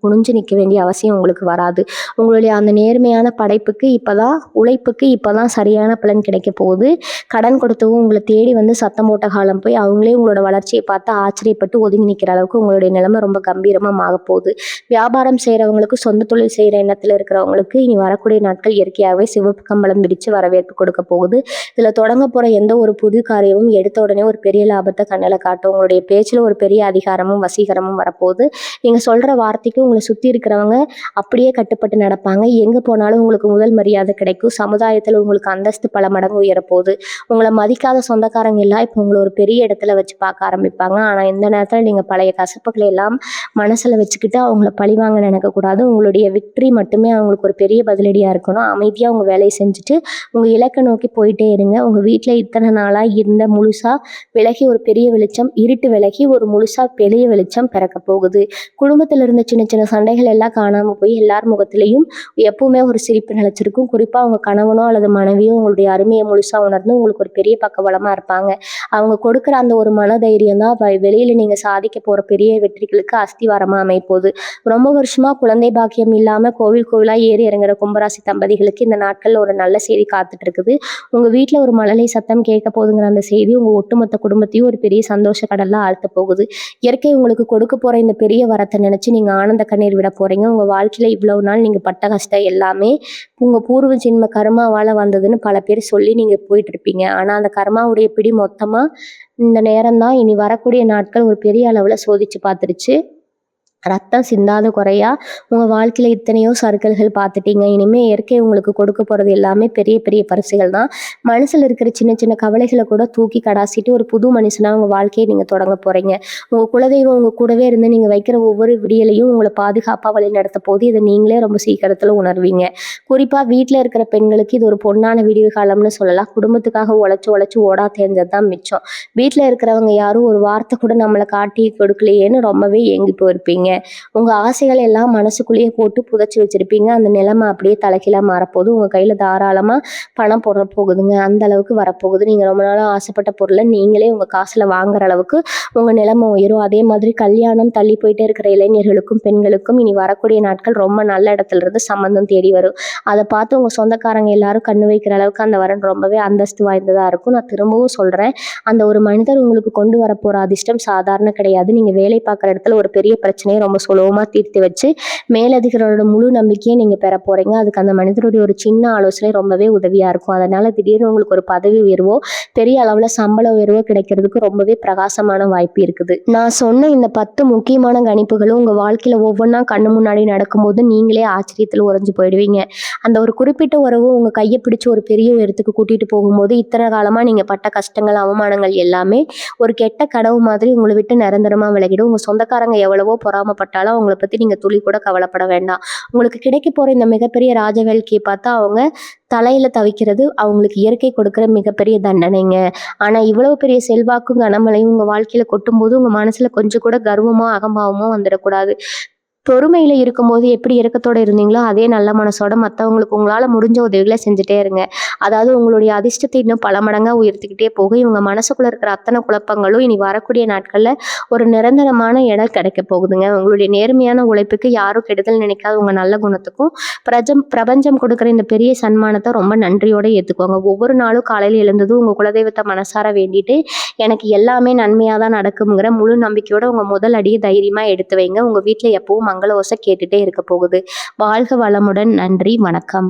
Speaker 1: குனிஞ்சு நிக்க வேண்டிய அவசியம் உங்களுக்கு வராது. உங்களுடைய அந்த நேர்மையான படைப்புக்கு உழைப்புக்கு இப்பதான் சரியான பலன் கிடைக்க போகுது. கடன் கொடுத்தவங்க உங்களை தேடி வந்து சத்தம் போட்ட காலம் போய் அவங்களே உங்களோட வளர்ச்சியை பார்த்து ஆச்சரியப்பட்டு ஒதுங்கி நிற்கிற அளவுக்கு உங்களுடைய நிலைமை ரொம்ப கம்பீரமா ஆகப் போகுது. வியாபாரம் செய்றவங்களுக்கு, சொந்த தொழில் செய்யற எண்ணத்துல இருக்கிறவங்களுக்கு இனி வரக்கூடிய நாட்கள் இயற்கையாகவே சிவப்பு கம்பளம் விரிச்சு வரவேற்பு கொடுக்க போகுது. இதுல தொடங்க போற எந்த ஒரு புது காரியமும் எடுத்த உடனே ஒரு பெரிய லாபத்தை கண்ணுல காட்டும். உங்களுடைய பேச்சுல ஒரு பெரிய அதிகாரமும் வசீகரமும் வரப்போகுது. நீங்க சொல்ற வார்த்தைக்கு உங்களை சுத்தி இருக்கிறவங்க அப்படியே கட்டுப்பட்டு நடப்பாங்க. எங்க போனாலும் உங்களுக்கு முதல் மரியாதை கிடைக்கும். சமுதாயத்துல உங்களுக்கு அந்தஸ்து பல மடங்கு உயரப்போகுது. உங்களை மதிக்காத சொந்தக்காரங்க எல்லாம் இப்போ உங்களை ஒரு பெரிய இடத்துல வச்சு பார்க்க ஆரம்பிப்பாங்க. ஆனா இந்த நேரத்துல நீங்க பழைய கசப்புகளை எல்லாம் மனசுல வச்சுக்கிட்டு அவங்கள பழிவாங்க நினைக்கக்கூடாது. உங்களுடைய விக்ட்ரி மட்டுமே அவங்களுக்கு ஒரு பெரிய பதிலடியா இருக்கணும். அமைதியா உங்க வேலையை செஞ்சுட்டு உங்க இலக்கை நோக்கி போயிட்டே இருங்க. உங்க வீட்டுல இத்தனை நாளா இருந்த முழுசா விலகி ஒரு பெரிய வெளிச்சம், இருட்டு விலகி ஒரு முழுசா பெரிய வெளிச்சம் பிறக்க போகுது. குடும்பத்துல இருந்த சின்ன சின்ன சண்டைகள் எல்லாம் காணாம போய் எல்லார் முகத்திலையும் எப்பவுமே ஒரு சிரிப்பு நிலைச்சிருக்கும். குறிப்பா உங்க கணவனோ அல்லது மனைவியோ உங்களுடைய அருமையை முழுசா உணர்ந்து உங்களுக்கு ஒரு பெரிய பக்கபலமா இருப்பாங்க. அவங்க கொடுக்குற அந்த ஒரு மனதைரியம் தான் வெளியில நீங்க சாதிக்க போற பெரிய வெற்றிகளுக்கு அஸ்திவாரமா அமைப்போகுது. ரொம்ப வருஷமா குழந்தை பாக்கியம் இல்லாம கோவில் கோவிலா ஏறி இறங்குற கும்பராசி தம்பதிகளுக்கு இந்த நாட்கள்ல ஒரு நல்ல செய்தி காத்துட்டு இருக்குது. உங்க வீட்டுல ஒரு மழலை சத்தம் கேட்க போகுதுங்கிற அந்த செய்தி உங்க ஒட்டுமொத்த குடும்பத்தையும் ஒரு பெரிய சந்தோஷ கடல்ல ஆழ்த்த போகுது. இயற்கை உங்களுக்கு கொடுக்க போற இந்த பெரிய வரத்தை நினைச்சு நீங்க ஆனந்த கண்ணீர் விட போறீங்க. உங்க வாழ்க்கையில இவ்வளவு நாள் நீங்க பட்ட கஷ்டம் எல்லாமே உங்க பூர்வ ஜென்ம கர்மாவால வந்ததுன்னு பல பேர் சொல்லி நீங்க போயிட்டு இருப்பீங்க. ஆனா அந்த கர்மாவுடைய பிடி மொத்தமா இந்த நேரம் தான் இனி வரக்கூடிய நாட்கள் ஒரு பெரிய அளவுல சோதிச்சு பார்த்துருச்சு. ரத்தம் சிந்தாத குறையா உங்க வாழ்க்கையில இத்தனையோ சறுக்கல்கள் பார்த்துட்டீங்க. இனிமே இயற்கை உங்களுக்கு கொடுக்க போறது எல்லாமே பெரிய பெரிய பரிசுகள் தான். மனசுல இருக்கிற சின்ன சின்ன கவலைகளை கூட தூக்கி கடாசிட்டு ஒரு புது மனுஷனா உங்க வாழ்க்கையை நீங்க தொடங்க போறீங்க. உங்க குலதெய்வம் உங்க கூடவே இருந்து நீங்க வைக்கிற ஒவ்வொரு விடியலையும் உங்களை பாதுகாப்பா வழி நடத்த போது இதை நீங்களே ரொம்ப சீக்கிரத்துல உணர்வீங்க. குறிப்பா வீட்டுல இருக்கிற பெண்களுக்கு இது ஒரு பொன்னான விடிவு காலம்னு சொல்லலாம். குடும்பத்துக்காக உழைச்சு ஓடா தேர்ந்ததுதான் மிச்சம். வீட்டுல இருக்கிறவங்க யாரும் ஒரு வார்த்தை கூட நம்மளை காட்டி கொடுக்கலையேன்னு ரொம்பவே ஏங்கி போயிருப்பீங்க. உங்க ஆசைகள் எல்லாம் மனசுக்குள்ளேயே போட்டு புதைச்சி வச்சிருப்பீங்க. அந்த நிலைமை அப்படியே தலைகீழா மாறப்போகுது. உங்க கையில தாராளமா பணம் போட போகுதுங்க. அந்த அளவுக்கு வரப்போகுது. நீங்க ரொம்ப நாளா ஆசைப்பட்ட பொருளை நீங்களே உங்க காசுல வாங்குற அளவுக்கு உங்க நிலைமை உயரும். அதே மாதிரி கல்யாணம் தள்ளி போயிட்டே இருக்கிற இளைஞர்களுக்கும் பெண்களுக்கும் இனி வரக்கூடிய நாட்கள் ரொம்ப நல்ல இடத்துல இருந்து சம்பந்தம் தேடி வரும். அதை பார்த்து உங்க சொந்தக்காரங்க எல்லாரும் கண்ணு வைக்கிற அளவுக்கு அந்த வரன் ரொம்பவே அந்தஸ்து வாய்ந்ததா இருக்கும். நான் திரும்பவும் சொல்றேன், அந்த ஒரு மனிதர் உங்களுக்கு கொண்டு வர போற அதிர்ஷ்டம் சாதாரண கிடையாது. நீங்க வேலை பார்க்குற இடத்துல ஒரு பெரிய பிரச்சனையை ரொம்ப சுலபமா தீர்த்து வச்சு மேலதிகாரிகளோட முழு நம்பிக்கையை நீங்க பெற போறீங்க. அதுக்கு அந்த மனிதருடைய ஒரு சின்ன ஆலோசனை ரொம்பவே உதவியா இருக்கும். அதனால திடீர்னு உங்களுக்கு ஒரு பதவி உயர்வோ பெரிய அளவுல சம்பள உயர்வோ கிடைக்கிறதுக்கு ரொம்பவே பிரகாசமான வாய்ப்பு இருக்குது. நான் சொன்ன இந்த 10 முக்கியமான கணிப்புகளும் உங்க வாழ்க்கையில ஒவ்வொன்றா கண்ணு முன்னாடி நடக்கும்போது நீங்களே ஆச்சரியத்துல உறைஞ்சு போயிடுவீங்க. அந்த ஒரு குறிப்பிட்ட உறவு உங்க கையை பிடிச்சு ஒரு பெரிய உயரத்துக்கு கூட்டிட்டு போகும்போது இத்தனை காலமா நீங்க பட்ட கஷ்டங்கள், அவமானங்கள் எல்லாமே ஒரு கெட்ட கனவு மாதிரி உங்களை விட்டு நிரந்தரமா விலகிடும். உங்க சொந்தக்காரங்க எவ்வளவோ பொறாமப்பட்டாலும் அவங்கள பத்தி நீங்க துளி கூட கவலைப்பட வேண்டாம். உங்களுக்கு கிடைக்க போற இந்த மிகப்பெரிய ராஜ வேலையை பார்த்தா அவங்க தலையில தவிக்கிறது அவங்களுக்கு இயற்கை கொடுக்கிற மிகப்பெரிய தண்டனைங்க. ஆனா இவ்வளவு பெரிய செல்வாக்கும் கனமழையும் உங்க வாழ்க்கையில கொட்டும் போது உங்க மனசுல கொஞ்சம் கூட கர்வமோ அகம்பாவமோ வந்துடக்கூடாது. பொறுமையில இருக்கும்போது எப்படி இரக்கத்தோட இருந்தீங்களோ அதே நல்ல மனசோட மற்றவங்களுக்கு உங்களால முடிஞ்ச உதவிகளை செஞ்சுட்டே இருங்க. அதாவது உங்களுடைய அதிர்ஷ்டத்தை இன்னும் பல மடங்கா உயர்த்திக்கிட்டே போக இவங்க மனசுக்குள்ள இருக்கிற அத்தனை குழப்பங்களும் இனி வரக்கூடிய நாட்கள்ல ஒரு நிரந்தரமான இடம் கிடைக்க போகுதுங்க. உங்களுடைய நேர்மையான உழைப்புக்கு யாரும் கெடுதல் நினைக்காத உங்க நல்ல குணத்துக்கும் பிரபஞ்சம் கொடுக்குற இந்த பெரிய சன்மானத்தை ரொம்ப நன்றியோட ஏத்துக்கோங்க. ஒவ்வொரு நாளும் காலையில எழுந்ததும் உங்க குலதெய்வத்தை மனசார வேண்டிட்டு எனக்கு எல்லாமே நன்மையா தான் நடக்குங்கிற முழு நம்பிக்கையோட உங்க முதல் அடியை தைரியமா எடுத்து வைங்க. உங்க வீட்டுல எப்பவும் மங்கள ஓசை கேட்டுட்டே இருக்க போகுது. வாழ்க வளமுடன். நன்றி, வணக்கம்.